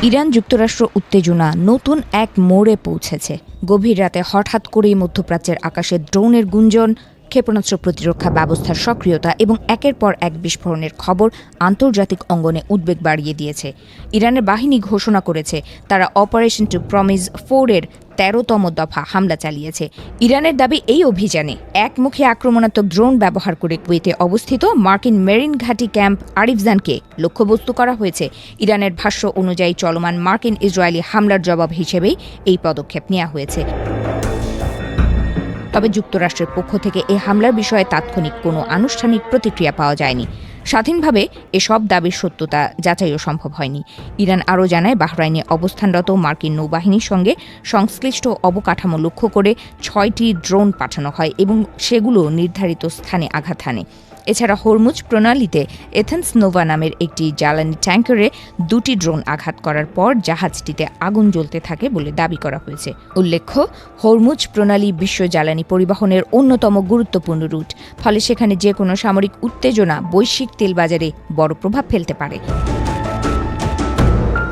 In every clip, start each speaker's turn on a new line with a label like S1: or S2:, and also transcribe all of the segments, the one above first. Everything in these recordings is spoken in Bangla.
S1: ইরান যুক্তরাষ্ট্র উত্তেজনা নতুন এক মোড়ে পৌঁছেছে। গভীর রাতে হঠাৎ করেই মধ্যপ্রাচ্যের আকাশে ড্রোনের গুঞ্জন, ক্ষেপণাস্ত্র প্রতিরক্ষা ব্যবস্থার সক্রিয়তা এবং একের পর এক বিস্ফোরণের খবর আন্তর্জাতিক অঙ্গনে উদ্বেগ বাড়িয়ে দিয়েছে। ইরানের বাহিনী ঘোষণা করেছে তারা অপারেশন টু প্রমিস 4 এর ১৩তম দফা হামলা চালিয়েছে। ইরানের দাবি, এই অভিযানে একমুখী আক্রমণাত্মক ড্রোন ব্যবহার করে কুয়েতে অবস্থিত মার্কিন মেরিন ঘাঁটি ক্যাম্প আরিফজানকে লক্ষ্যবস্তু করা হয়েছে। ইরানের ভাষ্য অনুযায়ী চলমান মার্কিন ইসরায়েলি হামলার জবাব হিসেবেই এই পদক্ষেপ নেওয়া হয়েছে। তবে যুক্তরাষ্ট্রের পক্ষ থেকে এই হামলার বিষয়ে তাৎক্ষণিক কোনো আনুষ্ঠানিক প্রতিক্রিয়া পাওয়া যায়নি। স্বাধীনভাবে এসব দাবির সত্যতা যাচাইও সম্ভব হয়নি। ইরান আরও জানায়, বাহরাইনে অবস্থানরত মার্কিন নৌবাহিনীর সঙ্গে সংশ্লিষ্ট অবকাঠামো লক্ষ্য করে ৬টি ড্রোন পাঠানো হয় এবং সেগুলো নির্ধারিত স্থানে আঘাত হানে। এছাড়া হরমুজ প্রণালীতে এথেন্স নোভা নামের একটি জ্বালানি ট্যাঙ্কারে ২টি ড্রোন আঘাত করার পর জাহাজটিতে আগুন জ্বলতে থাকে বলে দাবি করা হয়েছে। উল্লেখ্য, হরমুজ প্রণালী বিশ্ব জ্বালানি পরিবহনের অন্যতম গুরুত্বপূর্ণ রুট, ফলে সেখানে যে কোনো সামরিক উত্তেজনা বৈশ্বিক তেল বাজারে বড় প্রভাব ফেলতে পারে।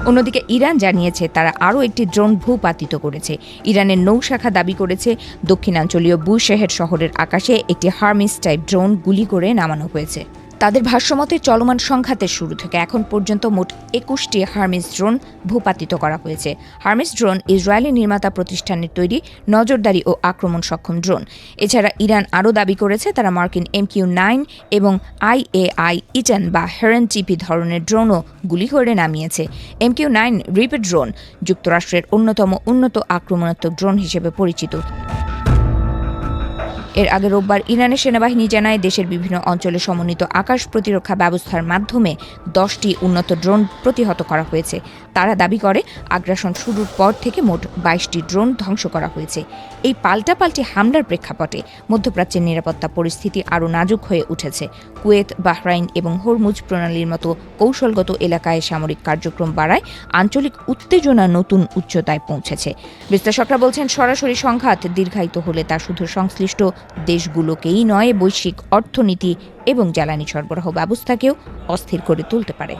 S1: অন্যদিকে ইরান জানিয়েছে তারা আরও একটি ড্রোন ভূপাতিত করেছে। ইরানের নৌশাখা দাবি করেছে দক্ষিণাঞ্চলীয় বুশেহের শহরের আকাশে একটি হার্মিস টাইপ ড্রোন গুলি করে নামানো হয়েছে। তাদের ভাষ্যমতে চলমান সংঘাতের শুরু থেকে এখন পর্যন্ত মোট ২১টি হার্মিস ড্রোন ভূপাতিত করা হয়েছে। হার্মিস ড্রোন ইসরায়েলি নির্মাতা প্রতিষ্ঠানের তৈরি নজরদারি ও আক্রমণ সক্ষম ড্রোন। এছাড়া ইরান আরও দাবি করেছে তারা মার্কিন MQ-9 এবং IAI ইটান বা হেরেন টিপি ধরনের ড্রোনও গুলি করে নামিয়েছে। MQ-9 রিপিড ড্রোন যুক্তরাষ্ট্রের অন্যতম উন্নত আক্রমণাত্মক ড্রোন হিসেবে পরিচিত। এর আগে রোববার ইরানের সেনাবাহিনী জানায়, দেশের বিভিন্ন অঞ্চলে সমন্বিত আকাশ প্রতিরক্ষা ব্যবস্থার মাধ্যমে 10টি উন্নত ড্রোন প্রতিহত করা হয়েছে। তারা দাবি করে, আগ্রাসন শুরুর পর থেকে মোট 22টি ড্রোন ধ্বংস করা হয়েছে। এই পাল্টাপাল্টি হামলার প্রেক্ষাপটে মধ্যপ্রাচ্যের নিরাপত্তা পরিস্থিতি আরও নাজুক হয়ে উঠেছে। কুয়েত, বাহরাইন এবং হরমুজ প্রণালীর মতো কৌশলগত এলাকায় সামরিক কার্যক্রম বাড়ায় আঞ্চলিক উত্তেজনা নতুন উচ্চতায় পৌঁছেছে। বিশ্লেষকরা বলছেন, সরাসরি সংঘাত দীর্ঘায়িত হলে তা শুধু সংশ্লিষ্ট দেশগুলোকেই নয়, বৈশ্বিক অর্থনীতি এবং জ্বালানি সরবরাহ ব্যবস্থাকেও অস্থির করে তুলতে পারে।